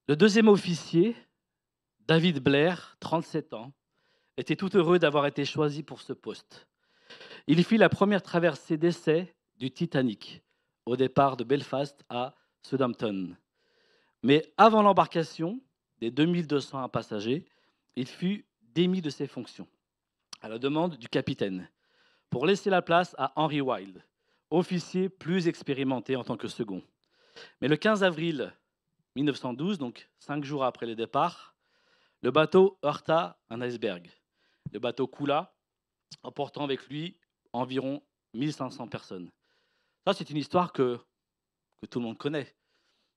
Le deuxième officier, David Blair, 37 ans, était tout heureux d'avoir été choisi pour ce poste. Il fit la première traversée d'essai du Titanic, au départ de Belfast à Southampton. Mais avant l'embarcation des 2201 passagers, il fut démis de ses fonctions, à la demande du capitaine, pour laisser la place à Henry Wilde, officier plus expérimenté en tant que second. Mais le 15 avril 1912, donc 5 jours après le départ, le bateau heurta un iceberg. Le bateau coula, emportant avec lui environ 1500 personnes. Ça, c'est une histoire que tout le monde connaît.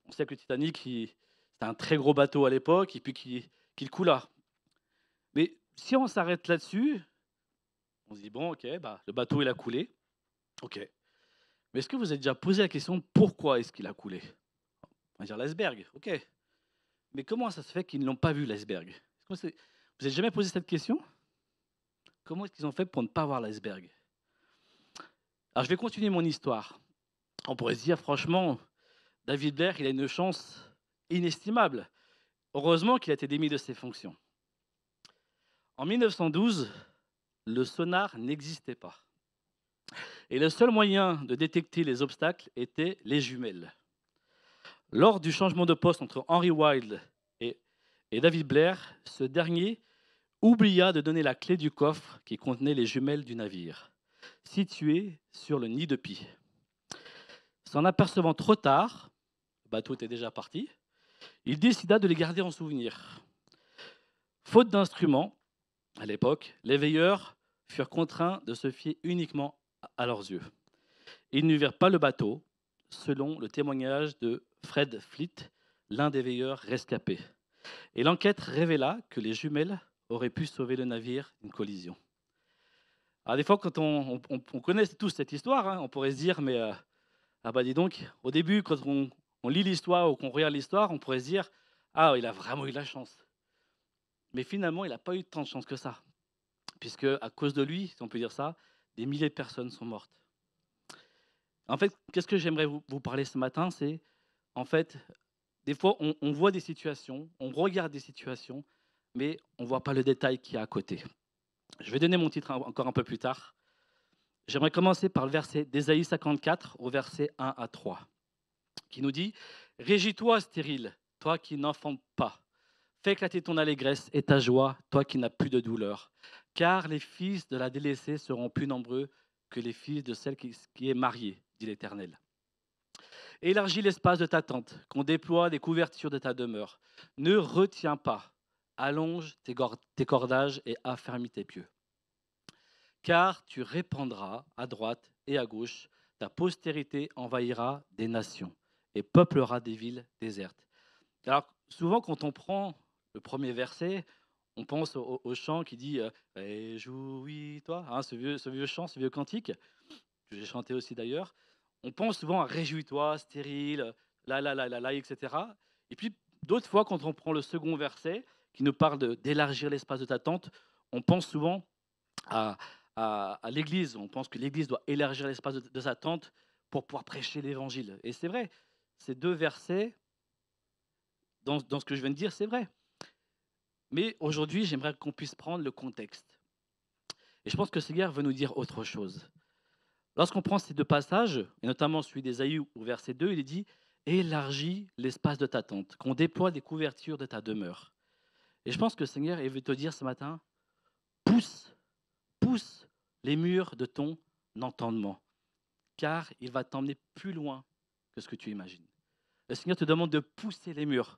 On sait que le Titanic, c'était un très gros bateau à l'époque, et puis qu'il coula. Mais si on s'arrête là-dessus, on se dit, bon, ok, bah, le bateau, il a coulé. Ok. Mais est-ce que vous avez déjà posé la question, pourquoi est-ce qu'il a coulé? On va dire l'iceberg, ok. Mais comment ça se fait qu'ils ne l'ont pas vu, l'iceberg? Vous n'avez jamais posé cette question? Comment est-ce qu'ils ont fait pour ne pas voir l'iceberg? Alors, je vais continuer mon histoire. On pourrait se dire, franchement, David Blair, il a une chance inestimable. Heureusement qu'il a été démis de ses fonctions. En 1912, le sonar n'existait pas. Et le seul moyen de détecter les obstacles était les jumelles. Lors du changement de poste entre Henry Wilde et David Blair, ce dernier oublia de donner la clé du coffre qui contenait les jumelles du navire, situé sur le nid de pie. S'en apercevant trop tard, le bateau était déjà parti, il décida de les garder en souvenir. Faute d'instruments, à l'époque, les veilleurs furent contraints de se fier uniquement à leurs yeux. Ils ne virent pas le bateau, selon le témoignage de Fred Fleet, l'un des veilleurs rescapés. Et l'enquête révéla que les jumelles auraient pu sauver le navire d'une collision. Alors des fois, quand on connaît tous cette histoire, hein, on pourrait se dire, mais ah bah dis donc, au début, quand on lit l'histoire ou qu'on regarde l'histoire, on pourrait se dire, ah, il a vraiment eu de la chance. Mais finalement, il n'a pas eu tant de chance que ça, puisque à cause de lui, si on peut dire ça, des milliers de personnes sont mortes. En fait, qu'est-ce que j'aimerais vous parler ce matin, c'est, en fait, des fois, on voit des situations, on regarde des situations, mais on ne voit pas le détail qu'il y a à côté. Je vais donner mon titre encore un peu plus tard. J'aimerais commencer par le verset d'Ésaïe 54, au verset 1 à 3, qui nous dit: Régis-toi, stérile, toi qui n'enfantes pas. Fais éclater ton allégresse et ta joie, toi qui n'as plus de douleur. Car les fils de la délaissée seront plus nombreux que les fils de celle qui est mariée, dit l'Éternel. Élargis l'espace de ta tente, qu'on déploie les couvertures de ta demeure. Ne retiens pas, allonge tes cordages et affermis tes pieux. Car tu répandras à droite et à gauche, ta postérité envahira des nations et peuplera des villes désertes. Alors, souvent, quand on prend le premier verset, on pense au chant qui dit Réjouis-toi, hein, ce vieux chant, ce vieux cantique, que j'ai chanté aussi d'ailleurs. On pense souvent à Réjouis-toi, stérile, la, etc. Et puis, d'autres fois, quand on prend le second verset, qui nous parle d'élargir l'espace de ta tente, on pense souvent à, à l'Église. On pense que l'Église doit élargir l'espace de sa tente pour pouvoir prêcher l'Évangile. Et c'est vrai, ces deux versets, dans ce que je viens de dire, c'est vrai. Mais aujourd'hui, j'aimerais qu'on puisse prendre le contexte. Et je pense que le Seigneur veut nous dire autre chose. Lorsqu'on prend ces deux passages, et notamment celui d'Ésaïe au verset 2, il est dit: élargis l'espace de ta tente, qu'on déploie des couvertures de ta demeure. Et je pense que le Seigneur il veut te dire ce matin: pousse, pousse les murs de ton entendement, car il va t'emmener plus loin que ce que tu imagines. Le Seigneur te demande de pousser les murs,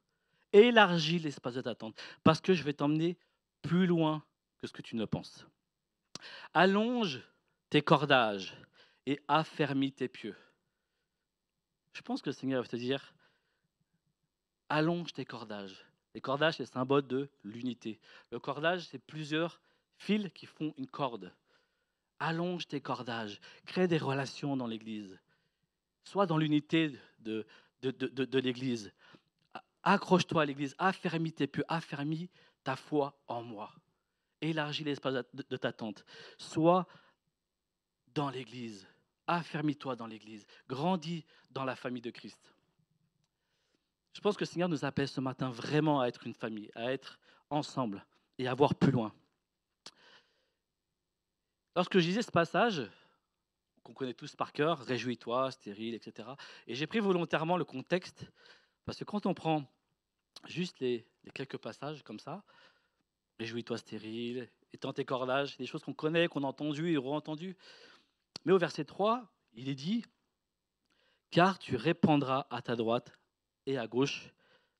élargis l'espace de ta tente, parce que je vais t'emmener plus loin que ce que tu ne penses. Allonge tes cordages et affermis tes pieux. Je pense que le Seigneur va te dire: allonge tes cordages. Les cordages, c'est le symbole de l'unité. Le cordage, c'est plusieurs fils qui font une corde. Allonge tes cordages. Crée des relations dans l'Église. Sois dans l'unité de l'Église. Accroche-toi à l'Église. Affermis tes pieux. Affermis ta foi en moi. Élargis l'espace de ta tente. Sois dans l'Église. Affermis-toi dans l'Église. Grandis dans la famille de Christ. Je pense que le Seigneur nous appelle ce matin vraiment à être une famille, à être ensemble et à voir plus loin. Lorsque je lisais ce passage, qu'on connaît tous par cœur, réjouis-toi, stérile, etc. Et j'ai pris volontairement le contexte, parce que quand on prend juste les quelques passages comme ça, réjouis-toi, stérile, étends tes cordages, des choses qu'on connaît, qu'on a entendues et re-entendues. Mais au verset 3, il est dit, car tu répandras à ta droite et à gauche,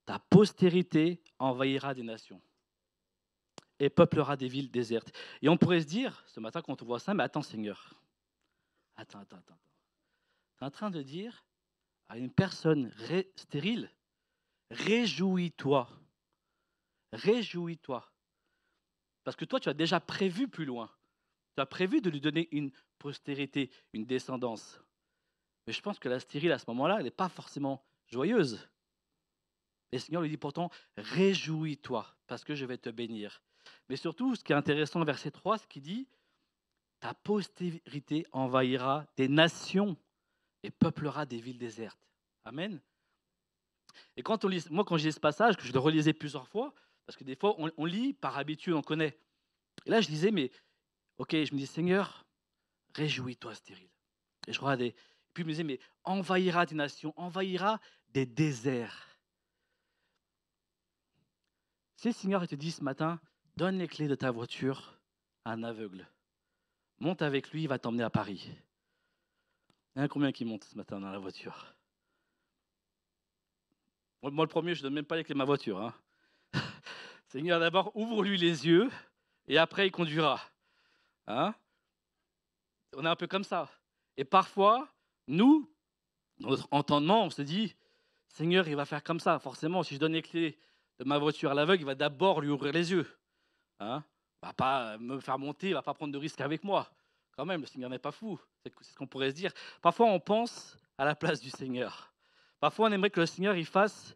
ta postérité envahira des nations et peuplera des villes désertes. Et on pourrait se dire, ce matin, quand on voit ça, mais attends Seigneur, attends. Tu es en train de dire à une personne stérile, réjouis-toi, réjouis-toi. Parce que toi, tu as déjà prévu plus loin. Tu as prévu de lui donner une postérité, une descendance. Mais je pense que la stérile, à ce moment-là, elle n'est pas forcément joyeuse. Et le Seigneur lui dit pourtant, réjouis-toi, parce que je vais te bénir. Mais surtout, ce qui est intéressant, verset 3, c'est qu'il dit, ta postérité envahira des nations et peuplera des villes désertes. Amen. Et quand on lit, moi, quand je lis ce passage, que je le relisais plusieurs fois, parce que des fois, on lit par habitude, on connaît. Et là, je disais, mais ok, je me dis, Seigneur, réjouis-toi, stérile. Et je regardais. Et puis, je me disais, mais envahira des nations, envahira des déserts. Si le Seigneur te dit ce matin, donne les clés de ta voiture à un aveugle. Monte avec lui, il va t'emmener à Paris. Il y en a combien qui montent ce matin dans la voiture? Moi, le premier, je ne donne même pas les clés de ma voiture. Hein. Seigneur, d'abord, ouvre-lui les yeux et après, il conduira. Hein? On est un peu comme ça. Et parfois, nous, dans notre entendement, on se dit, Seigneur, il va faire comme ça. Forcément, si je donne les clés de ma voiture à l'aveugle, il va d'abord lui ouvrir les yeux. Hein? Il ne va pas me faire monter, il ne va pas prendre de risques avec moi. Quand même, le Seigneur n'est pas fou. C'est ce qu'on pourrait se dire. Parfois, on pense à la place du Seigneur. Parfois, on aimerait que le Seigneur il fasse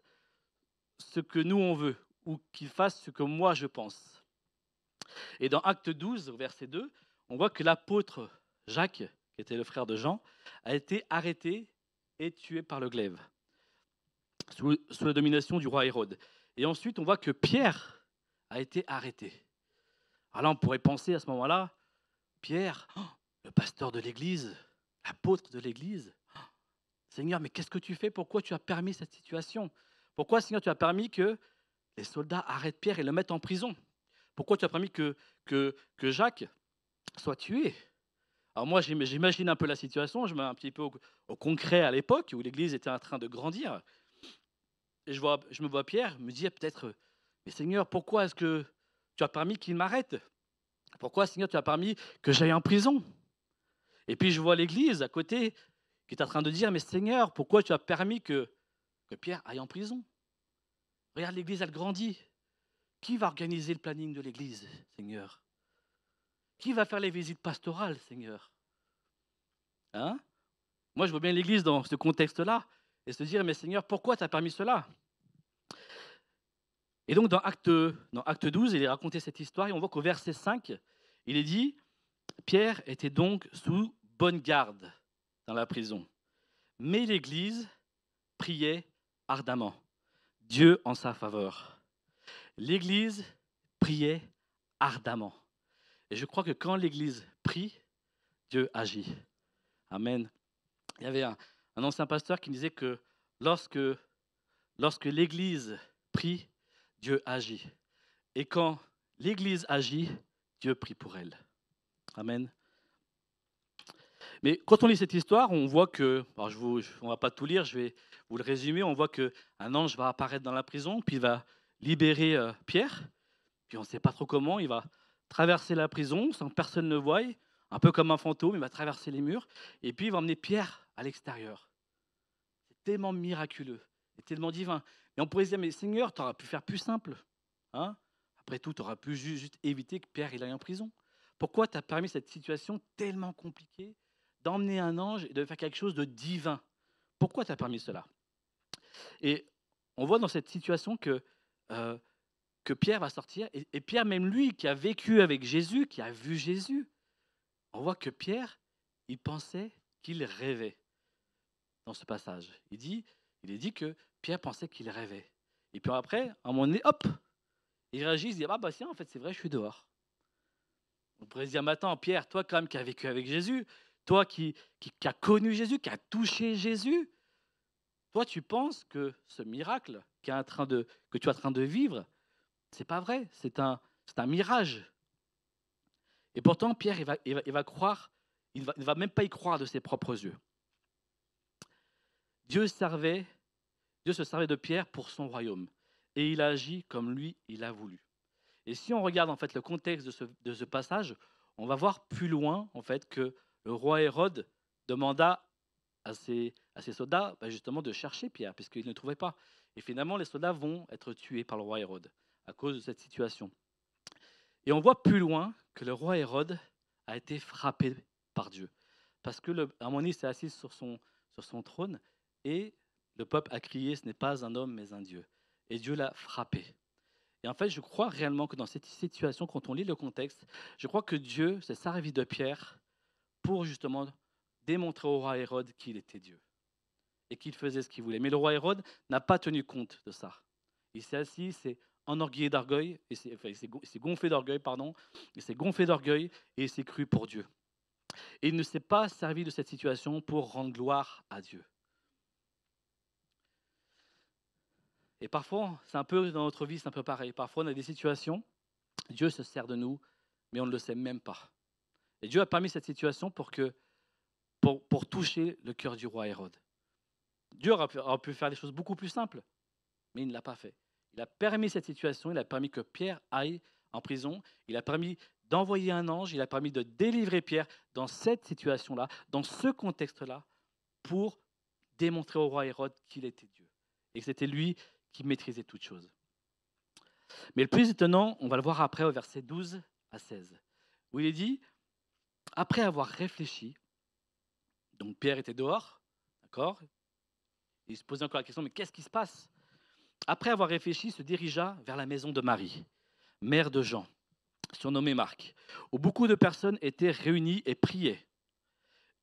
ce que nous, on veut, ou qu'il fasse ce que moi, je pense. Et dans Acte 12, verset 2, on voit que l'apôtre Jacques, qui était le frère de Jean, a été arrêté et tué par le glaive, sous la domination du roi Hérode. Et ensuite, on voit que Pierre a été arrêté. Alors là, on pourrait penser à ce moment-là, Pierre, le pasteur de l'Église, l'apôtre de l'Église, Seigneur, mais qu'est-ce que tu fais? Pourquoi tu as permis cette situation? Pourquoi, Seigneur, tu as permis que les soldats arrêtent Pierre et le mettent en prison? Pourquoi tu as permis que Jacques soit tué? Alors moi, j'imagine un peu la situation, je mets un petit peu au concret à l'époque où l'Église était en train de grandir. Et je me vois Pierre me dire peut-être, mais Seigneur, pourquoi est-ce que tu as permis qu'il m'arrête? Pourquoi, Seigneur, tu as permis que j'aille en prison? Et puis je vois l'Église à côté qui est en train de dire, mais Seigneur, pourquoi tu as permis que Pierre aille en prison? Regarde, l'Église, elle grandit. Qui va organiser le planning de l'Église, Seigneur? Qui va faire les visites pastorales, Seigneur? Hein? Moi, je vois bien l'Église dans ce contexte-là et se dire, mais Seigneur, pourquoi tu as permis cela? Et donc, dans Acte 12, il est raconté cette histoire et on voit qu'au verset 5, il est dit, Pierre était donc sous bonne garde dans la prison. Mais l'Église priait ardemment, Dieu en sa faveur. L'Église priait ardemment. Et je crois que quand l'Église prie, Dieu agit. Amen. Il y avait un ancien pasteur qui disait que lorsque l'Église prie, Dieu agit. Et quand l'Église agit, Dieu prie pour elle. Amen. Mais quand on lit cette histoire, on voit que, on ne va pas tout lire, je vais vous le résumer, on voit qu'un ange va apparaître dans la prison, puis il va libérer Pierre, puis on ne sait pas trop comment, il va traverser la prison sans que personne ne le voie, un peu comme un fantôme, il va traverser les murs, et puis il va emmener Pierre à l'extérieur. C'est tellement miraculeux, c'est tellement divin. Et on pourrait se dire, mais Seigneur, tu aurais pu faire plus simple. Hein? Après tout, tu aurais pu juste éviter que Pierre il aille en prison. Pourquoi tu as permis cette situation tellement compliquée d'emmener un ange et de faire quelque chose de divin? Pourquoi tu as permis cela? Et on voit dans cette situation que Pierre va sortir, et Pierre, même lui, qui a vécu avec Jésus, qui a vu Jésus, on voit que Pierre, il pensait qu'il rêvait dans ce passage. Il est dit que Pierre pensait qu'il rêvait. Et puis après, à un moment donné, hop, il réagit, il se dit, ah bah tiens, en fait, c'est vrai, je suis dehors. On pourrait se dire, mais attends, Pierre, toi quand même qui as vécu avec Jésus, toi qui as connu Jésus, qui as touché Jésus, toi tu penses que ce miracle que tu es en train de vivre, c'est pas vrai, c'est un mirage. Et pourtant, Pierre, il va croire, il va même pas y croire de ses propres yeux. Dieu se servait de Pierre pour son royaume. Et il a agi comme lui, il a voulu. Et si on regarde en fait le contexte de ce passage, on va voir plus loin en fait que le roi Hérode demanda à ses soldats justement de chercher Pierre, puisqu'ils ne le trouvaient pas. Et finalement, les soldats vont être tués par le roi Hérode à cause de cette situation. Et on voit plus loin que le roi Hérode a été frappé par Dieu. Parce que à un moment donné, il s'est assis sur son trône et le peuple a crié, ce n'est pas un homme mais un Dieu. Et Dieu l'a frappé. Et en fait, je crois réellement que dans cette situation, quand on lit le contexte, je crois que Dieu s'est servi de Pierre pour justement démontrer au roi Hérode qu'il était Dieu et qu'il faisait ce qu'il voulait. Mais le roi Hérode n'a pas tenu compte de ça. Il s'est assis, s'est enorgueillé d'orgueil, il s'est gonflé d'orgueil, pardon, il s'est gonflé d'orgueil et il s'est cru pour Dieu. Et il ne s'est pas servi de cette situation pour rendre gloire à Dieu. Et parfois, c'est un peu dans notre vie, c'est un peu pareil. Parfois, on a des situations, Dieu se sert de nous, mais on ne le sait même pas. Et Dieu a permis cette situation pour toucher le cœur du roi Hérode. Dieu aura pu faire des choses beaucoup plus simples, mais il ne l'a pas fait. Il a permis cette situation, il a permis que Pierre aille en prison, il a permis d'envoyer un ange, il a permis de délivrer Pierre dans cette situation-là, dans ce contexte-là, pour démontrer au roi Hérode qu'il était Dieu et que c'était lui qui maîtrisait toutes choses. Mais le plus étonnant, on va le voir après au verset 12 à 16, où il est dit, après avoir réfléchi, donc Pierre était dehors, d'accord? Il se posait encore la question, mais qu'est-ce qui se passe? Après avoir réfléchi, il se dirigea vers la maison de Marie, mère de Jean, surnommé Marc, où beaucoup de personnes étaient réunies et priaient.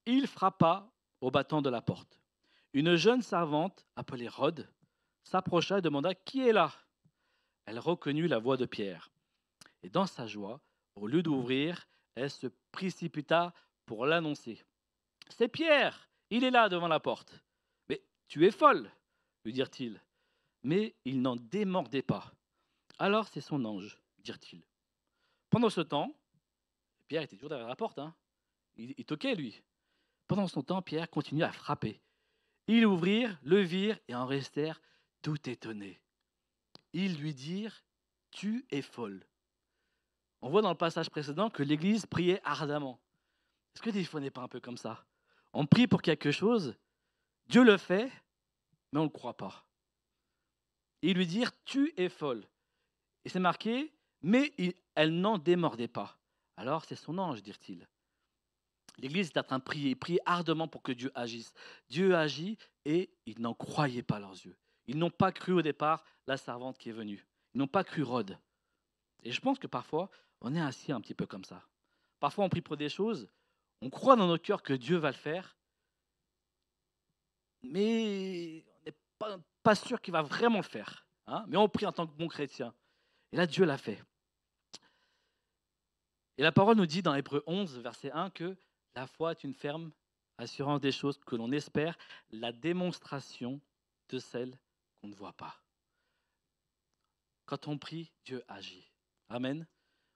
Il frappa au battant de la porte. Une jeune servante, appelée Rhode, s'approcha et demanda « Qui est là ?» Elle reconnut la voix de Pierre. Et dans sa joie, au lieu d'ouvrir, elle se précipita pour l'annoncer. « C'est Pierre, il est là devant la porte. »« Mais tu es folle, lui dirent-ils. » Mais il n'en démordait pas. « Alors c'est son ange, dirent-ils. » Pendant ce temps, Pierre était toujours derrière la porte, hein. Il toquait lui. Pendant ce temps, Pierre continuait à frapper. Ils ouvrirent, le virent et en restèrent tout étonnés. Ils lui dirent « Tu es folle. » On voit dans le passage précédent que l'Église priait ardemment. Est-ce que des fois on n'est pas un peu comme ça? On prie pour quelque chose, Dieu le fait, mais on ne le croit pas. Et ils lui dirent « Tu es folle. » Et c'est marqué « Mais elle n'en démordait pas. » Alors c'est son ange, dirent-ils. L'Église est en train de prier ardemment pour que Dieu agisse. Dieu agit et ils n'en croyaient pas leurs yeux. Ils n'ont pas cru au départ la servante qui est venue. Ils n'ont pas cru Rhode. Et je pense que parfois, on est assis un petit peu comme ça. Parfois, on prie pour des choses, on croit dans nos cœurs que Dieu va le faire, mais on n'est pas sûr qu'il va vraiment le faire. Hein, mais on prie en tant que bon chrétien. Et là, Dieu l'a fait. Et la parole nous dit dans Hébreux 11, verset 1, que la foi est une ferme assurance des choses que l'on espère, la démonstration de celles qu'on ne voit pas. Quand on prie, Dieu agit. Amen.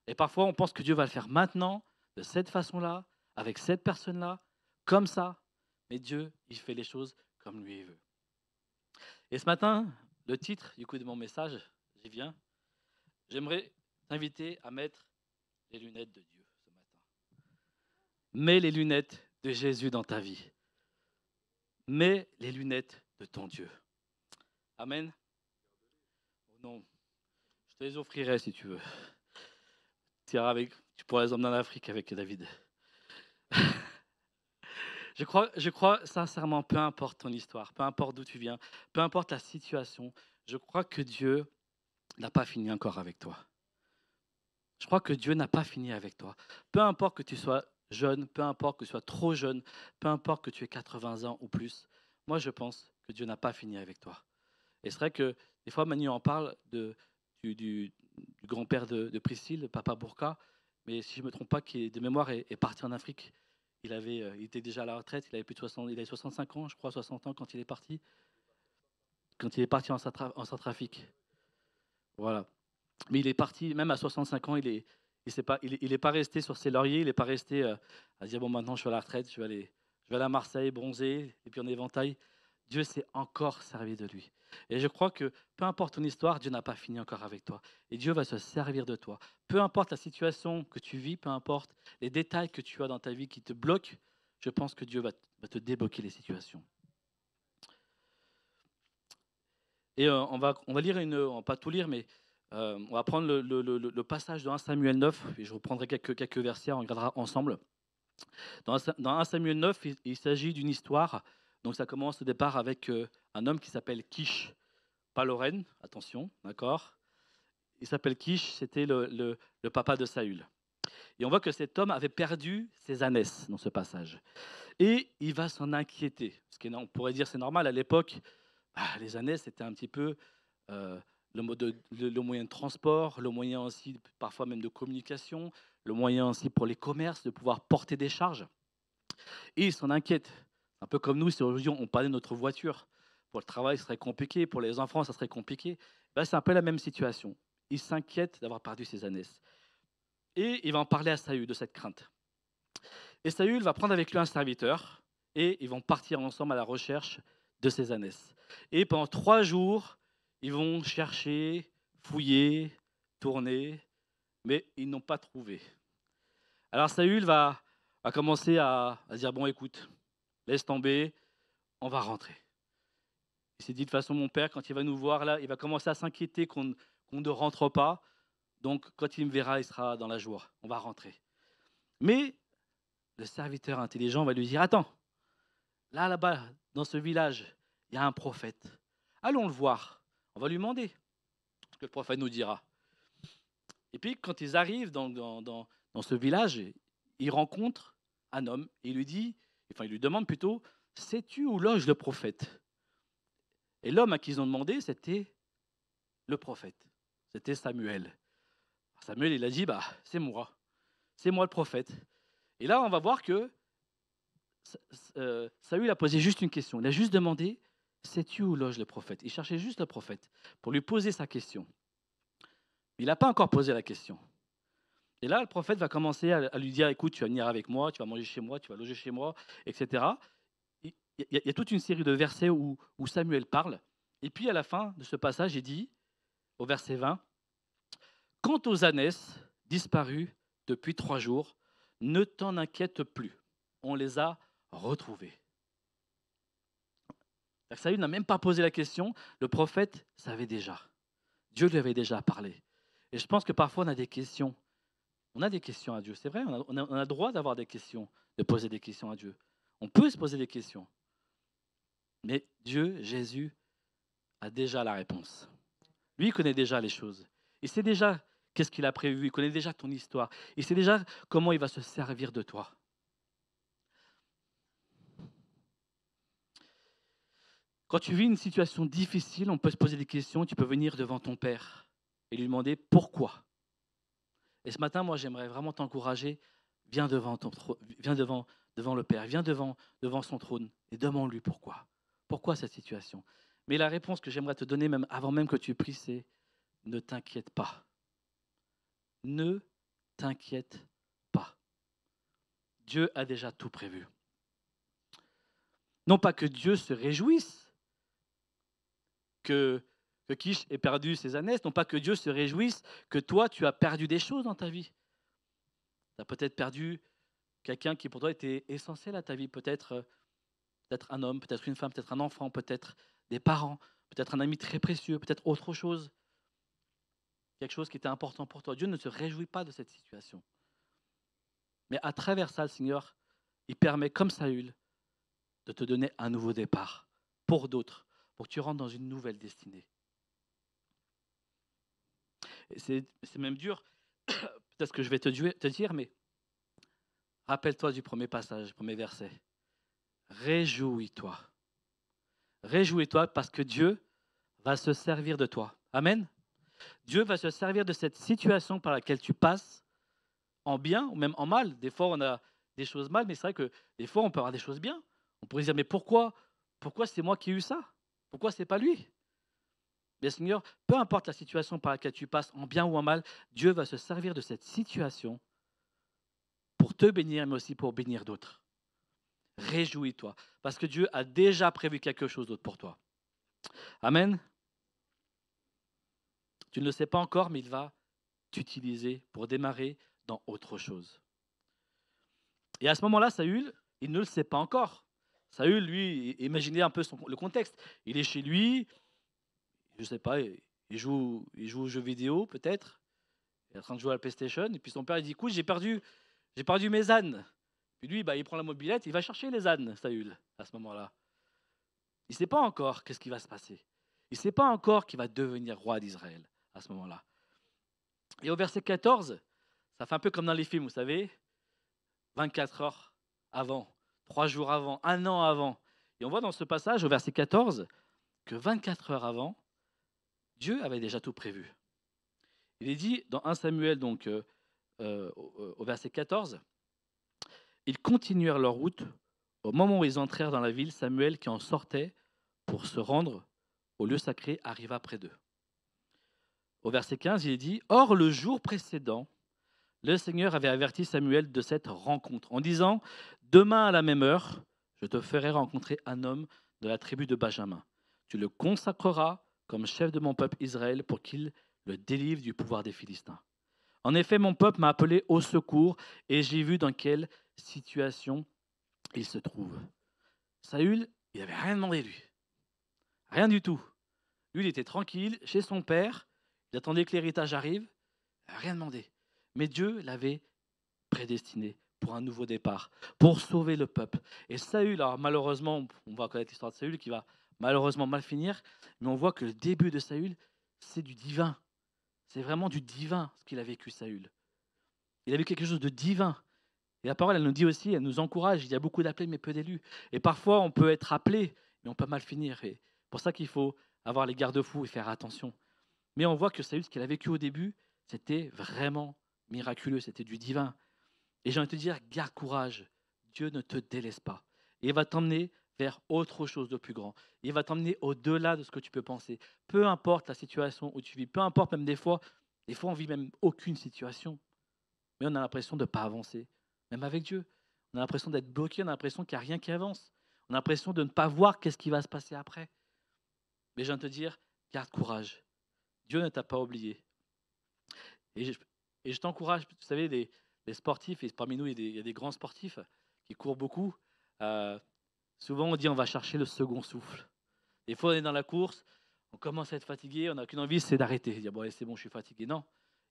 Et parfois, on pense que Dieu va le faire maintenant, de cette façon-là, avec cette personne-là, comme ça. Mais Dieu, il fait les choses comme lui veut. Et ce matin, le titre du coup de mon message, j'y viens. J'aimerais t'inviter à mettre les lunettes de Dieu ce matin. Mets les lunettes de Jésus dans ta vie. Mets les lunettes de ton Dieu. Amen. Non, je te les offrirai si tu veux. Tu pourras les emmener en Afrique avec David. Je crois sincèrement, peu importe ton histoire, peu importe d'où tu viens, peu importe la situation, je crois que Dieu n'a pas fini encore avec toi. Je crois que Dieu n'a pas fini avec toi. Peu importe que tu sois jeune, peu importe que tu sois trop jeune, peu importe que tu aies 80 ans ou plus, moi je pense que Dieu n'a pas fini avec toi. Et c'est vrai que des fois, Manu en parle du grand-père de Priscille, papa Bourka, mais si je ne me trompe pas, qui est de mémoire est parti en Afrique. Il était déjà à la retraite, il avait plus de 60, il avait 65 ans, je crois, 60 ans quand il est parti en Centrafrique. Voilà. Mais il est parti, même à 65 ans, il est pas resté sur ses lauriers, il n'est pas resté à se dire bon maintenant je suis à la retraite, je vais aller à Marseille bronzer et puis en éventail. Dieu s'est encore servi de lui. Et je crois que peu importe ton histoire, Dieu n'a pas fini encore avec toi. Et Dieu va se servir de toi. Peu importe la situation que tu vis, peu importe les détails que tu as dans ta vie qui te bloquent, je pense que Dieu va te débloquer les situations. Et on va lire on va pas tout lire, mais on va prendre le passage de 1 Samuel 9, et je reprendrai quelques versets, on regardera ensemble. Dans 1 Samuel 9, il s'agit d'une histoire. Donc ça commence au départ avec un homme qui s'appelle Kish, pas Lorraine, attention, d'accord. Il s'appelle Kish, c'était le papa de Saül. Et on voit que cet homme avait perdu ses ânesses dans ce passage. Et il va s'en inquiéter. On pourrait dire c'est normal, à l'époque, les ânesses c'était un petit peu euh, le moyen de transport, le moyen aussi parfois même de communication, le moyen aussi pour les commerces de pouvoir porter des charges. Et il s'en inquiète. Un peu comme nous, si aujourd'hui on parlait de notre voiture. Pour le travail, ce serait compliqué. Pour les enfants, ça serait compliqué. Là, c'est un peu la même situation. Il s'inquiète d'avoir perdu ses ânesses. Et il va en parler à Saül de cette crainte. Et Saül va prendre avec lui un serviteur et ils vont partir ensemble à la recherche de ses ânesses. Et pendant 3 jours, ils vont chercher, fouiller, tourner, mais ils n'ont pas trouvé. Alors Saül va commencer à dire, bon écoute, laisse tomber, on va rentrer. Il s'est dit, de toute façon, mon père, quand il va nous voir là, il va commencer à s'inquiéter qu'on ne rentre pas. Donc quand il me verra, il sera dans la joie. On va rentrer. Mais le serviteur intelligent va lui dire, attends, là-bas, dans ce village, il y a un prophète. Allons le voir. On va lui demander ce que le prophète nous dira. Et puis, quand ils arrivent dans ce village, ils rencontrent un homme et il lui demande plutôt, sais-tu où loge le prophète? Et l'homme à qui ils ont demandé, c'était le prophète. C'était Samuel. Samuel, il a dit, c'est moi le prophète. Et là, on va voir que Saül a posé juste une question. Il a juste demandé, sais-tu où loge le prophète? Il cherchait juste le prophète pour lui poser sa question. Il n'a pas encore posé la question. Et là, le prophète va commencer à lui dire, écoute, tu vas venir avec moi, tu vas manger chez moi, tu vas loger chez moi, etc. Il y a toute une série de versets où Samuel parle. Et puis à la fin de ce passage, il dit, au verset 20, « Quant aux ânesses disparues depuis 3 jours, ne t'en inquiète plus. On les a retrouvées. » Saül n'a même pas posé la question, le prophète savait déjà. Dieu lui avait déjà parlé. Et je pense que parfois on a des questions. On a des questions à Dieu, c'est vrai, on a le droit d'avoir des questions, de poser des questions à Dieu. On peut se poser des questions. Mais Dieu, Jésus, a déjà la réponse. Lui, il connaît déjà les choses. Il sait déjà qu'est-ce qu'il a prévu, il connaît déjà ton histoire. Il sait déjà comment il va se servir de toi. Quand tu vis une situation difficile, on peut se poser des questions, tu peux venir devant ton Père et lui demander pourquoi. Et ce matin, moi, j'aimerais vraiment t'encourager, viens devant le Père, viens devant son trône et demande-lui pourquoi. Pourquoi cette situation? Mais la réponse que j'aimerais te donner, même avant même que tu pries, c'est ne t'inquiète pas. Ne t'inquiète pas. Dieu a déjà tout prévu. Non pas que Dieu se réjouisse que Kish ait perdu ses ânesses, non pas que Dieu se réjouisse que toi, tu as perdu des choses dans ta vie. Tu as peut-être perdu quelqu'un qui pour toi était essentiel à ta vie, peut-être un homme, peut-être une femme, peut-être un enfant, peut-être des parents, peut-être un ami très précieux, peut-être autre chose, quelque chose qui était important pour toi. Dieu ne se réjouit pas de cette situation. Mais à travers ça, le Seigneur, il permet, comme Saül, de te donner un nouveau départ pour d'autres, pour que tu rentres dans une nouvelle destinée. Et c'est même dur, peut-être ce que je vais te dire, mais rappelle-toi du premier passage, premier verset. Réjouis-toi. Réjouis-toi parce que Dieu va se servir de toi. Amen. Dieu va se servir de cette situation par laquelle tu passes, en bien ou même en mal. Des fois, on a des choses mal, mais c'est vrai que des fois, on peut avoir des choses bien. On pourrait se dire, mais pourquoi c'est moi qui ai eu ça? Pourquoi c'est pas lui? Bien Seigneur, peu importe la situation par laquelle tu passes, en bien ou en mal, Dieu va se servir de cette situation pour te bénir, mais aussi pour bénir d'autres. Réjouis-toi, parce que Dieu a déjà prévu quelque chose d'autre pour toi. Amen. Tu ne le sais pas encore, mais il va t'utiliser pour démarrer dans autre chose. Et à ce moment-là, Saül, il ne le sait pas encore. Saül, lui, imaginez un peu le contexte. Il est chez lui, je ne sais pas, il joue aux jeux vidéo peut-être, il est en train de jouer à la PlayStation, et puis son père il dit, écoute, j'ai perdu mes ânes. Puis lui, il prend la mobilette, il va chercher les ânes, Saül, à ce moment-là. Il ne sait pas encore qu'est-ce qui va se passer. Il ne sait pas encore qu'il va devenir roi d'Israël à ce moment-là. Et au verset 14, ça fait un peu comme dans les films, vous savez, 24 heures avant, 3 jours avant, 1 an avant. Et on voit dans ce passage, au verset 14, que 24 heures avant, Dieu avait déjà tout prévu. Il est dit dans 1 Samuel, donc, au verset 14, ils continuèrent leur route. Au moment où ils entrèrent dans la ville, Samuel, qui en sortait pour se rendre au lieu sacré, arriva près d'eux. Au verset 15, il est dit, « Or, le jour précédent, le Seigneur avait averti Samuel de cette rencontre en disant, « Demain à la même heure, je te ferai rencontrer un homme de la tribu de Benjamin. Tu le consacreras comme chef de mon peuple Israël pour qu'il le délivre du pouvoir des Philistins. En effet, mon peuple m'a appelé au secours et j'ai vu dans quelle situation il se trouve. » Saül, il n'avait rien demandé, lui. Rien du tout. Lui, il était tranquille chez son père. Il attendait que l'héritage arrive. Il n'avait rien demandé. Mais Dieu l'avait prédestiné pour un nouveau départ, pour sauver le peuple. Et Saül, alors malheureusement, on va connaître l'histoire de Saül qui va malheureusement mal finir, mais on voit que le début de Saül, c'est du divin. C'est vraiment du divin ce qu'il a vécu, Saül. Il a vécu quelque chose de divin. Et la parole, elle nous dit aussi, elle nous encourage, il y a beaucoup d'appelés, mais peu d'élus. Et parfois, on peut être appelé, mais on peut mal finir. Et c'est pour ça qu'il faut avoir les garde-fous et faire attention. Mais on voit que Saül, ce qu'il a vécu au début, c'était vraiment miraculeux, c'était du divin. Et j'ai envie de te dire, garde courage, Dieu ne te délaisse pas. Et il va t'emmener vers autre chose de plus grand. Il va t'emmener au-delà de ce que tu peux penser. Peu importe la situation où tu vis, peu importe même des fois on vit même aucune situation, mais on a l'impression de ne pas avancer. Même avec Dieu, on a l'impression d'être bloqué, on a l'impression qu'il n'y a rien qui avance. On a l'impression de ne pas voir qu'est-ce qui va se passer après. Mais j'ai envie de te dire, garde courage. Dieu ne t'a pas oublié. Et je t'encourage, vous savez, les sportifs, et parmi nous, il y a des grands sportifs qui courent beaucoup. Euh, Souvent, on dit on va chercher le second souffle. Des fois, on est dans la course, on commence à être fatigué, on n'a qu'une envie, c'est d'arrêter. Dire, bon, allez, c'est bon, je suis fatigué. Non.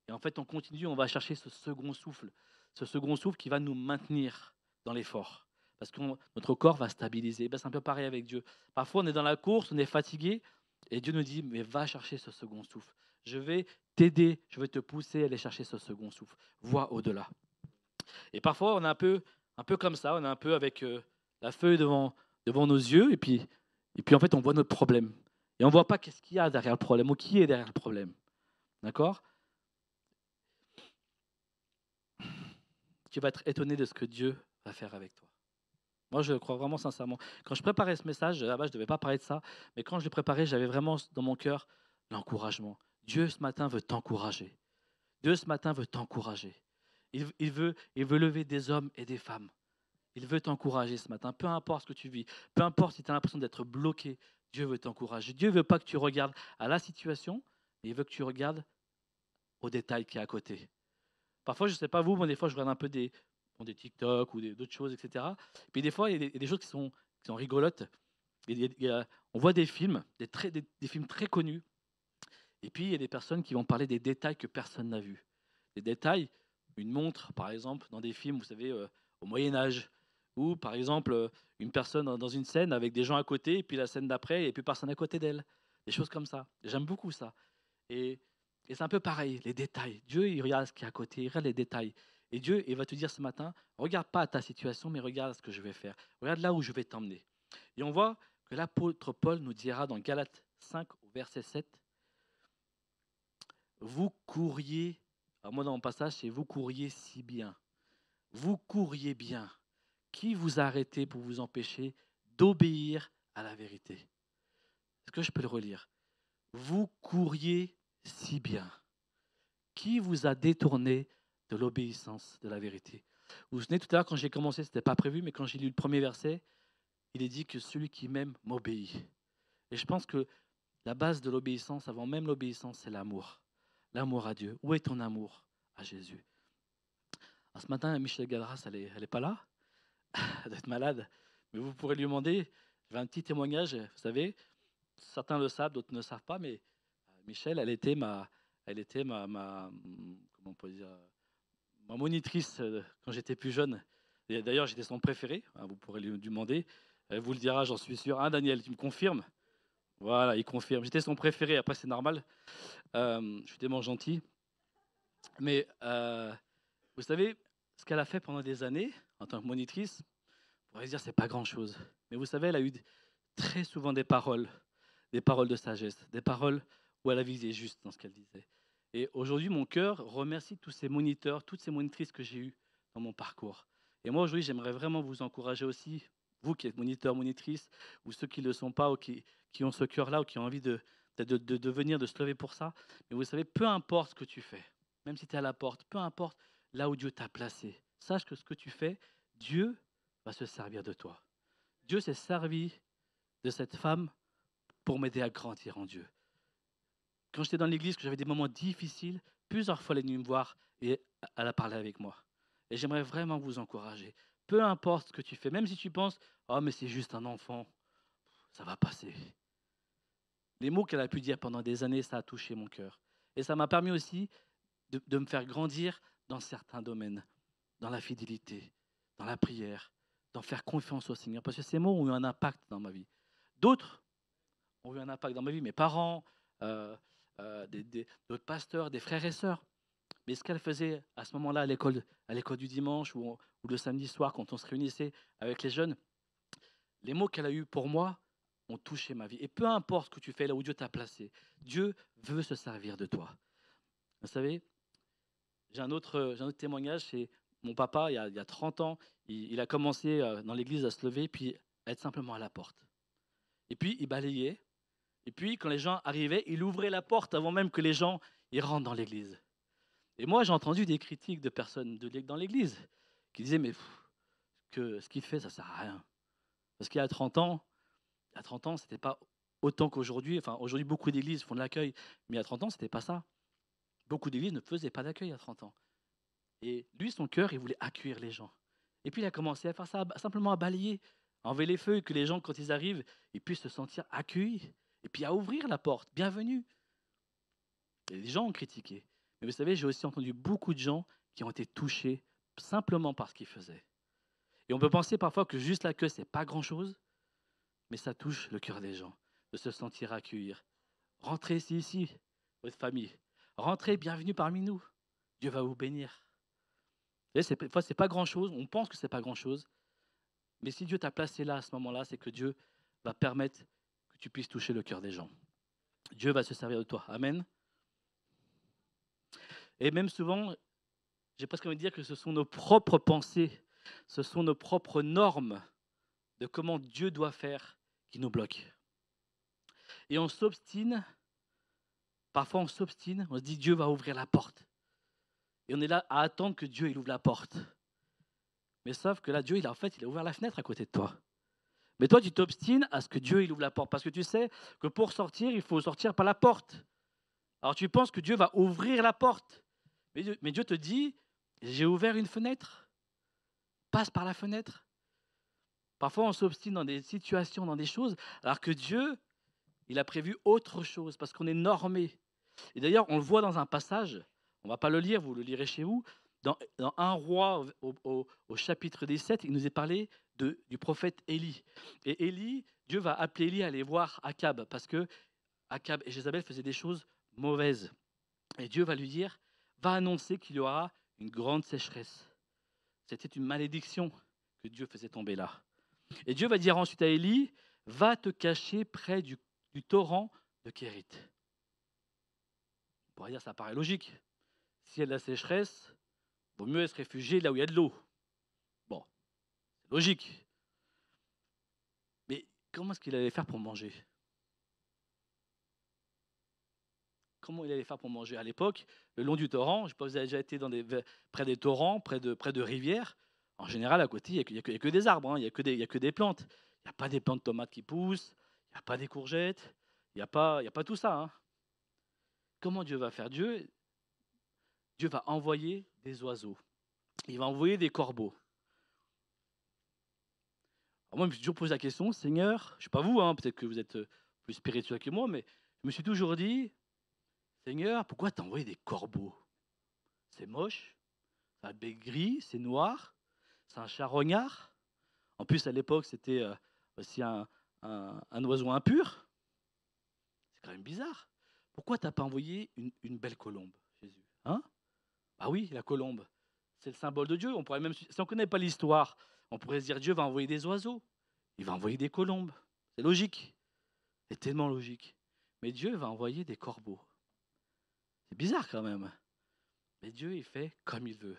Et en fait, on continue, on va chercher ce second souffle qui va nous maintenir dans l'effort. Parce que notre corps va stabiliser. Ben, c'est un peu pareil avec Dieu. Parfois, on est dans la course, on est fatigué, et Dieu nous dit, mais va chercher ce second souffle. Je vais t'aider, je vais te pousser à aller chercher ce second souffle. Vois au-delà. Et parfois, on est un peu comme ça, on est un peu avec la feuille devant nos yeux, et puis en fait, on voit notre problème. Et on ne voit pas qu'est-ce qu'il y a derrière le problème, ou qui est derrière le problème. D'accord? Tu vas être étonné de ce que Dieu va faire avec toi. Moi, je le crois vraiment sincèrement. Quand je préparais ce message, là-bas, je ne devais pas parler de ça, mais quand je l'ai préparé, j'avais vraiment dans mon cœur l'encouragement. Dieu, ce matin, veut t'encourager. Dieu, ce matin, veut t'encourager. Il veut lever des hommes et des femmes. Il veut t'encourager ce matin. Peu importe ce que tu vis, peu importe si tu as l'impression d'être bloqué, Dieu veut t'encourager. Dieu ne veut pas que tu regardes à la situation, mais il veut que tu regardes aux détails qui est à côté. Parfois, je ne sais pas vous, moi, des fois, je regarde un peu des TikTok ou d'autres choses, etc. Puis des fois, il y a des choses qui sont rigolotes. On voit des films, des films très connus. Et puis, il y a des personnes qui vont parler des détails que personne n'a vus. Des détails, une montre, par exemple, dans des films, vous savez, au Moyen-Âge, ou par exemple, une personne dans une scène avec des gens à côté, et puis la scène d'après, il n'y a plus personne à côté d'elle. Des choses comme ça. J'aime beaucoup ça. Et, et c'est un peu pareil, les détails. Dieu, il regarde ce qui est à côté, il regarde les détails. Et Dieu, il va te dire ce matin, regarde pas ta situation, mais regarde ce que je vais faire. Regarde là où je vais t'emmener. Et on voit que l'apôtre Paul nous dira dans Galates 5, au verset 7. Vous courriez, alors moi dans mon passage, c'est vous courriez si bien. Vous courriez bien. Qui vous a arrêté pour vous empêcher d'obéir à la vérité? Est-ce que je peux le relire? Vous courriez si bien. Qui vous a détourné de l'obéissance de la vérité? Vous vous souvenez tout à l'heure, quand j'ai commencé, ce n'était pas prévu, mais quand j'ai lu le premier verset, il est dit que celui qui m'aime m'obéit. Et je pense que la base de l'obéissance, avant même l'obéissance, c'est l'amour. L'amour à Dieu. Où est ton amour à Jésus? Alors, ce matin, Michel Gadras, elle est pas là. Elle doit être malade. Mais vous pourrez lui demander. J'ai un petit témoignage. Vous savez, certains le savent, d'autres ne le savent pas, mais Michel, comment on peut dire, ma monitrice quand j'étais plus jeune. Et d'ailleurs, j'étais son préféré. Vous pourrez lui demander. Elle vous le dira, j'en suis sûr. Hein, Daniel, tu me confirmes? Voilà, il confirme. J'étais son préféré. Après, c'est normal. Je suis tellement gentil. Mais vous savez, ce qu'elle a fait pendant des années, en tant que monitrice, on pourrait se dire c'est pas grand-chose. Mais vous savez, elle a eu très souvent des paroles de sagesse, des paroles où elle a visé juste dans ce qu'elle disait. Et aujourd'hui, mon cœur remercie tous ces moniteurs, toutes ces monitrices que j'ai eues dans mon parcours. Et moi, aujourd'hui, j'aimerais vraiment vous encourager aussi, vous qui êtes moniteur, monitrice, ou ceux qui ne le sont pas, ou qui ont ce cœur-là, ou qui ont envie de venir, de se lever pour ça. Mais vous savez, peu importe ce que tu fais, même si tu es à la porte, peu importe là où Dieu t'a placé, sache que ce que tu fais, Dieu va se servir de toi. Dieu s'est servi de cette femme pour m'aider à grandir en Dieu. Quand j'étais dans l'église, que j'avais des moments difficiles, plusieurs fois elle est venue me voir et elle a parlé avec moi. Et j'aimerais vraiment vous encourager. Peu importe ce que tu fais, même si tu penses, oh mais c'est juste un enfant, ça va passer. Les mots qu'elle a pu dire pendant des années, ça a touché mon cœur. Et ça m'a permis aussi de me faire grandir dans certains domaines, dans la fidélité, dans la prière, d'en faire confiance au Seigneur. Parce que ces mots ont eu un impact dans ma vie. D'autres ont eu un impact dans ma vie, mes parents, d'autres pasteurs, des frères et sœurs. Mais ce qu'elle faisait à ce moment-là à l'école du dimanche ou le samedi soir, quand on se réunissait avec les jeunes, les mots qu'elle a eus pour moi ont touché ma vie. Et peu importe ce que tu fais là où Dieu t'a placé, Dieu veut se servir de toi. Vous savez, j'ai un autre témoignage, c'est mon papa, il y a 30 ans, il a commencé dans l'église à se lever, puis à être simplement à la porte. Et puis, il balayait. Et puis, quand les gens arrivaient, il ouvrait la porte avant même que les gens ils rentrent dans l'église. Et moi, j'ai entendu des critiques de personnes dans l'église qui disaient, mais que ce qu'il fait, ça ne sert à rien. Parce qu'il y a 30 ans, ce n'était pas autant qu'aujourd'hui. Enfin, aujourd'hui, beaucoup d'églises font de l'accueil, mais il y a 30 ans, ce n'était pas ça. Beaucoup d'églises ne faisaient pas d'accueil il y a 30 ans. Et lui, son cœur, il voulait accueillir les gens. Et puis, il a commencé à faire ça, simplement à balayer, à enlever les feuilles, que les gens, quand ils arrivent, ils puissent se sentir accueillis. Et puis, à ouvrir la porte. Bienvenue. Et les gens ont critiqué. Mais vous savez, j'ai aussi entendu beaucoup de gens qui ont été touchés simplement par ce qu'ils faisaient. Et on peut penser parfois que juste l'accueil, ce n'est pas grand-chose, mais ça touche le cœur des gens, de se sentir accueillir. Rentrez ici, votre famille. Rentrez, bienvenue parmi nous. Dieu va vous bénir. Vous savez, des fois, ce n'est pas grand-chose, on pense que ce n'est pas grand-chose, mais si Dieu t'a placé là, à ce moment-là, c'est que Dieu va permettre que tu puisses toucher le cœur des gens. Dieu va se servir de toi. Amen. Et même souvent, j'ai presque envie de dire que ce sont nos propres pensées, ce sont nos propres normes de comment Dieu doit faire qui nous bloquent. Et on s'obstine, parfois on s'obstine, on se dit Dieu va ouvrir la porte. Et on est là à attendre que Dieu il ouvre la porte. Mais sauf que là, Dieu, il a ouvert la fenêtre à côté de toi. Mais toi, tu t'obstines à ce que Dieu il ouvre la porte. Parce que tu sais que pour sortir, il faut sortir par la porte. Alors tu penses que Dieu va ouvrir la porte. Mais Dieu te dit, j'ai ouvert une fenêtre. Passe par la fenêtre. Parfois, on s'obstine dans des situations, dans des choses, alors que Dieu, il a prévu autre chose, parce qu'on est normé. Et d'ailleurs, on le voit dans un passage, on ne va pas le lire, vous le lirez chez vous, dans 1 Roi, au chapitre 17, il nous est parlé du prophète Élie. Et Élie, Dieu va appeler Élie à aller voir Akab, parce que Akab et Jézabel faisaient des choses mauvaises. Et Dieu va lui dire, va annoncer qu'il y aura une grande sécheresse. C'était une malédiction que Dieu faisait tomber là. Et Dieu va dire ensuite à Élie, va te cacher près du torrent de Kérit. On pourrait dire ça paraît logique. S'il y a de la sécheresse, vaut mieux se réfugier là où il y a de l'eau. Bon, c'est logique. Mais comment est-ce qu'il allait faire pour manger? Comment il allait faire pour manger? À l'époque, le long du torrent, je ne sais pas si vous avez déjà été près des torrents, près de rivières. En général, à côté, il n'y a que des arbres, hein, il n'y a que des plantes. Il n'y a pas des plantes de tomates qui poussent, il n'y a pas des courgettes, il n'y a pas tout ça. Hein. Comment Dieu va faire? Dieu va envoyer des oiseaux. Il va envoyer des corbeaux. Alors moi, je me suis toujours posé la question, Seigneur, je ne sais pas vous, hein, peut-être que vous êtes plus spirituel que moi, mais je me suis toujours dit, Seigneur, pourquoi t'as envoyé des corbeaux? C'est moche, c'est un bec gris, c'est noir, c'est un charognard. En plus, à l'époque, c'était aussi un oiseau impur. C'est quand même bizarre. Pourquoi t'as pas envoyé une belle colombe, Jésus? Hein? Ah oui, la colombe, c'est le symbole de Dieu. On pourrait même, si on ne connaît pas l'histoire, on pourrait se dire Dieu va envoyer des oiseaux, il va envoyer des colombes. C'est logique, c'est tellement logique. Mais Dieu va envoyer des corbeaux. C'est bizarre quand même. Mais Dieu, il fait comme il veut.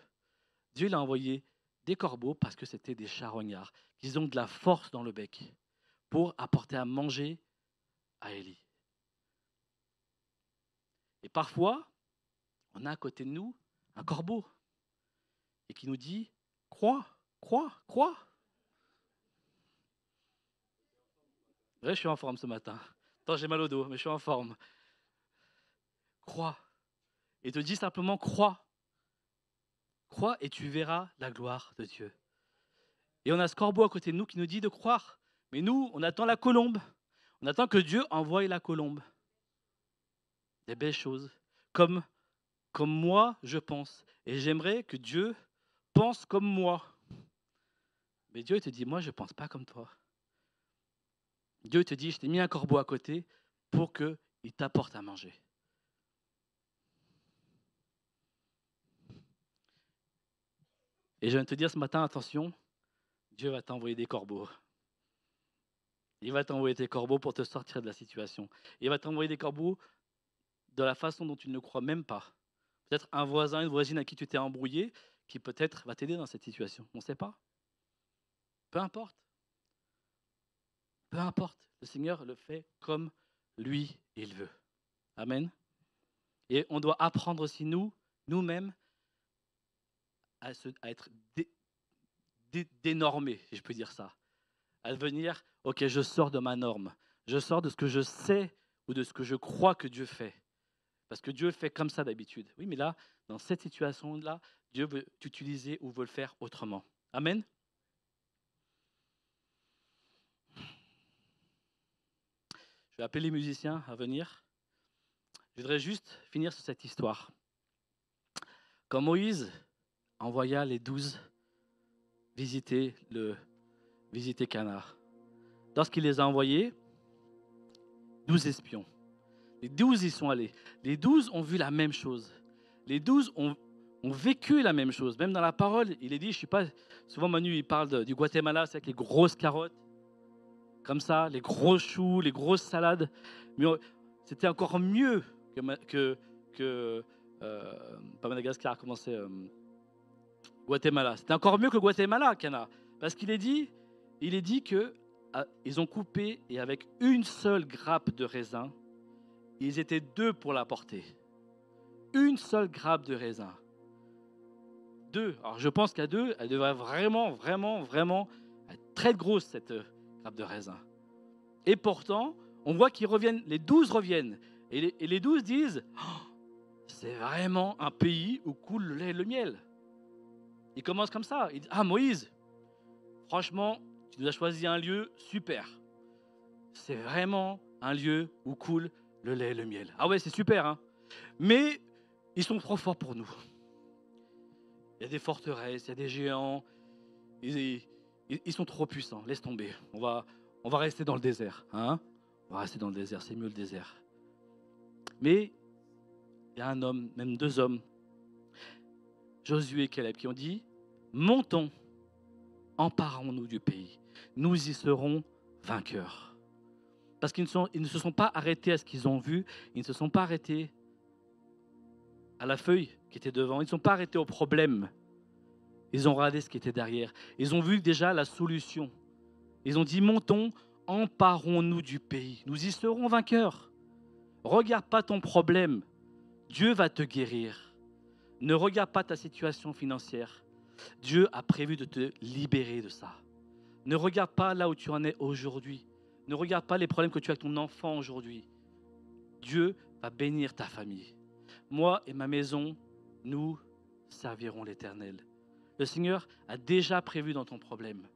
Dieu il a envoyé des corbeaux parce que c'était des charognards, qui ont de la force dans le bec pour apporter à manger à Élie. Et parfois, on a à côté de nous un corbeau et qui nous dit « Crois, crois, crois ». Ouais, je suis en forme ce matin. Attends, j'ai mal au dos, mais je suis en forme. Crois. Et te dit simplement « Crois ». Crois et tu verras la gloire de Dieu. Et on a ce corbeau à côté de nous qui nous dit de croire. Mais nous, on attend la colombe. On attend que Dieu envoie la colombe. Des belles choses. Comme moi, je pense. Et j'aimerais que Dieu pense comme moi. Mais Dieu te dit, moi, je ne pense pas comme toi. Dieu te dit, je t'ai mis un corbeau à côté pour qu'il t'apporte à manger. Et je viens de te dire ce matin, attention, Dieu va t'envoyer des corbeaux. Il va t'envoyer tes corbeaux pour te sortir de la situation. Il va t'envoyer des corbeaux de la façon dont tu ne crois même pas. Peut-être un voisin, une voisine à qui tu t'es embrouillé, qui peut-être va t'aider dans cette situation. On ne sait pas. Peu importe. Peu importe. Le Seigneur le fait comme lui, il veut. Amen. Et on doit apprendre aussi nous-mêmes, à être dénormés, si je peux dire ça. À devenir, ok, je sors de ma norme. Je sors de ce que je sais ou de ce que je crois que Dieu fait. Parce que Dieu fait comme ça d'habitude. Oui, mais là, dans cette situation-là, Dieu veut t'utiliser ou veut le faire autrement. Amen. Je vais appeler les musiciens à venir. Je voudrais juste finir sur cette histoire. Quand Moïse envoya les 12 visiter Canaan, lorsqu'il les a envoyés, 12 espions, les 12 y sont allés. Les 12 ont vu la même chose. Les 12 ont vécu la même chose. Même dans la parole, il est dit, je suis pas... Souvent Manu, il parle du Guatemala, c'est avec les grosses carottes, comme ça, les gros choux, les grosses salades. Mais c'était encore mieux pas Madagascar, comment c'est Guatemala. C'était encore mieux que Guatemala, Cana. Parce qu'il est dit que ils ont coupé et avec une seule grappe de raisin, ils étaient 2 pour la porter. Une seule grappe de raisin. 2. Alors je pense qu'à 2, elle devrait vraiment être très grosse, cette grappe de raisin. Et pourtant, on voit qu'ils reviennent, les 12 reviennent. Et les 12 disent, oh, c'est vraiment un pays où coule le lait et le miel. Ils commencent comme ça. Ils disent, ah Moïse, franchement, tu nous as choisi un lieu super. C'est vraiment un lieu où coule le lait et le miel. Ah ouais, c'est super, hein. Mais ils sont trop forts pour nous. Il y a des forteresses, il y a des géants. Ils sont trop puissants. Laisse tomber. On va rester dans le désert. Hein, on va rester dans le désert. C'est mieux le désert. Mais il y a un homme, même 2 hommes, Josué et Caleb, qui ont dit, montons, emparons-nous du pays. Nous y serons vainqueurs. Parce qu'ils ne se sont pas arrêtés à ce qu'ils ont vu, ils ne se sont pas arrêtés à la feuille qui était devant, ils ne sont pas arrêtés au problème. Ils ont regardé ce qui était derrière. Ils ont vu déjà la solution. Ils ont dit, montons, emparons-nous du pays. Nous y serons vainqueurs. Regarde pas ton problème. Dieu va te guérir. Ne regarde pas ta situation financière. Dieu a prévu de te libérer de ça. Ne regarde pas là où tu en es aujourd'hui. Ne regarde pas les problèmes que tu as avec ton enfant aujourd'hui. Dieu va bénir ta famille. Moi et ma maison, nous servirons l'Éternel. Le Seigneur a déjà prévu dans ton problème.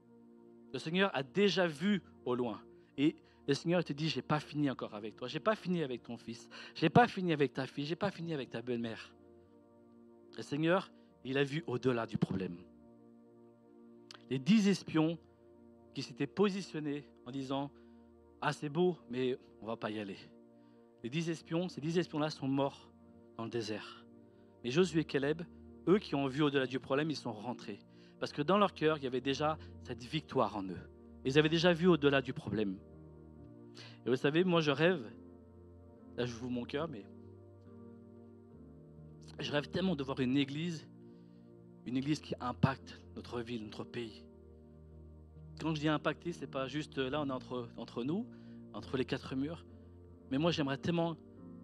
Le Seigneur a déjà vu au loin. Et le Seigneur te dit, je n'ai pas fini encore avec toi. Je n'ai pas fini avec ton fils. Je n'ai pas fini avec ta fille. Je n'ai pas fini avec ta belle-mère. Le Seigneur, il a vu au-delà du problème. Les 10 espions qui s'étaient positionnés en disant, ah c'est beau, mais on ne va pas y aller. Les 10 espions, ces 10 espions-là sont morts dans le désert. Mais Josué et Caleb, eux qui ont vu au-delà du problème, ils sont rentrés. Parce que dans leur cœur, il y avait déjà cette victoire en eux. Ils avaient déjà vu au-delà du problème. Et vous savez, moi je rêve, là je vous mon cœur, mais je rêve tellement de voir une église qui impacte notre ville, notre pays. Quand je dis impacter, c'est pas juste là, on est entre nous, entre les 4 murs. Mais moi j'aimerais tellement,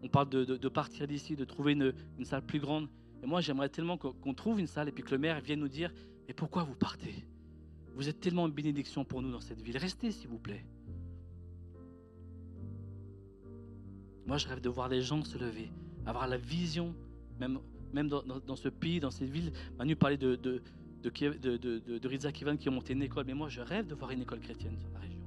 on parle de partir d'ici, de trouver une salle plus grande. Et moi j'aimerais tellement qu'on trouve une salle et puis que le maire vienne nous dire, mais pourquoi vous partez? Vous êtes tellement une bénédiction pour nous dans cette ville. Restez s'il vous plaît. Moi, je rêve de voir les gens se lever, avoir la vision, même dans ce pays, dans cette ville. Manu parlait de Rizak Ivan qui a monté une école, mais moi, je rêve de voir une école chrétienne dans la région.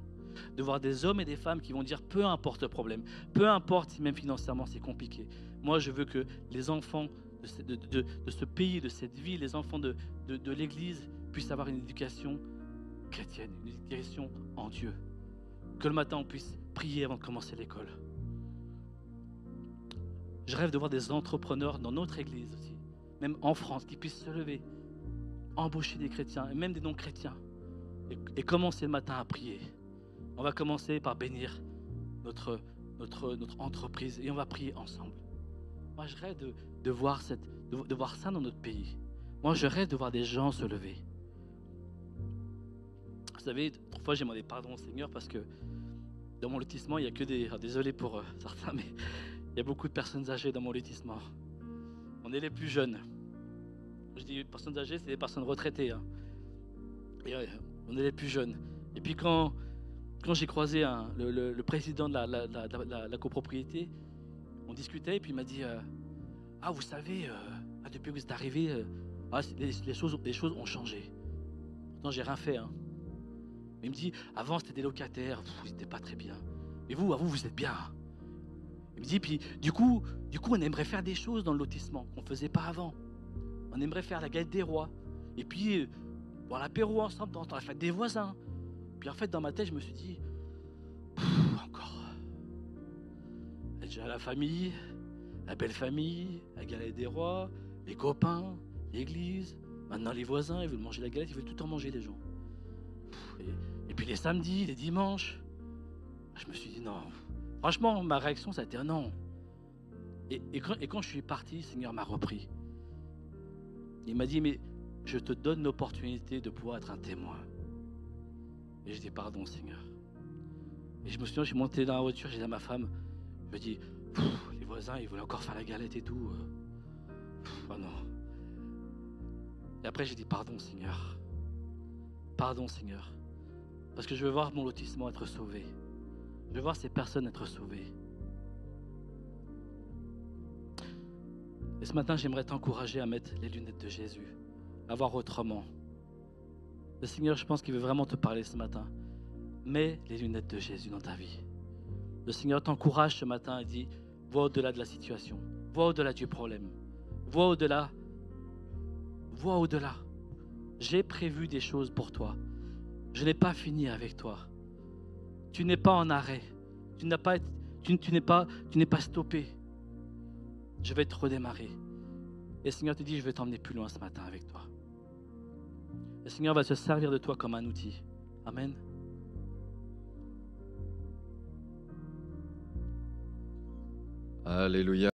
De voir des hommes et des femmes qui vont dire, peu importe le problème, peu importe si même financièrement c'est compliqué. Moi, je veux que les enfants de ce pays, de cette ville, les enfants de l'Église puissent avoir une éducation chrétienne, une éducation en Dieu. Que le matin, on puisse prier avant de commencer l'école. Je rêve de voir des entrepreneurs dans notre église aussi, même en France, qui puissent se lever, embaucher des chrétiens et même des non-chrétiens et commencer le matin à prier. On va commencer par bénir notre entreprise et on va prier ensemble. Moi, je rêve de voir ça dans notre pays. Moi, je rêve de voir des gens se lever. Vous savez, parfois j'ai demandé pardon au Seigneur parce que dans mon lotissement, il n'y a que des... désolé pour certains, mais il y a beaucoup de personnes âgées dans mon lotissement. On est les plus jeunes. Je dis personnes âgées, c'est des personnes retraitées. Hein. Et on est les plus jeunes. Et puis quand j'ai croisé le président de la copropriété, on discutait et puis il m'a dit ah vous savez, depuis que vous êtes arrivé, les choses ont changé. Pourtant j'ai rien fait. Hein. Mais il me dit avant c'était des locataires, ils n'étaient pas très bien. Mais vous êtes bien. Il me dit, puis du coup, on aimerait faire des choses dans le lotissement qu'on ne faisait pas avant. On aimerait faire la galette des rois. Et puis, boire l'apéro ensemble dans la fête des voisins. Puis en fait, dans ma tête, je me suis dit, encore. Déjà la famille, la belle famille, la galette des rois, les copains, l'église. Maintenant, les voisins, ils veulent manger la galette, ils veulent tout en manger, les gens. Et puis les samedis, les dimanches. Je me suis dit, non. Franchement, ma réaction, ça a été un non. Et quand je suis parti, le Seigneur m'a repris. Il m'a dit, mais je te donne l'opportunité de pouvoir être un témoin. Et je dis, pardon, Seigneur. Et je me souviens, je suis monté dans la voiture, j'ai dit à ma femme, je me dis, les voisins, ils voulaient encore faire la galette et tout. Oh non. Et après, j'ai dit, pardon, Seigneur. Pardon, Seigneur. Parce que je veux voir mon lotissement être sauvé. Je veux voir ces personnes être sauvées. Et ce matin, j'aimerais t'encourager à mettre les lunettes de Jésus, à voir autrement. Le Seigneur, je pense qu'il veut vraiment te parler ce matin. Mets les lunettes de Jésus dans ta vie. Le Seigneur t'encourage ce matin et dit, vois au-delà de la situation, vois au-delà du problème, vois au-delà. Vois au-delà. J'ai prévu des choses pour toi. Je n'ai pas fini avec toi. Tu n'es pas en arrêt. Tu n'es pas stoppé. Je vais te redémarrer. Et le Seigneur te dit, je vais t'emmener plus loin ce matin avec toi. Le Seigneur va se servir de toi comme un outil. Amen. Alléluia.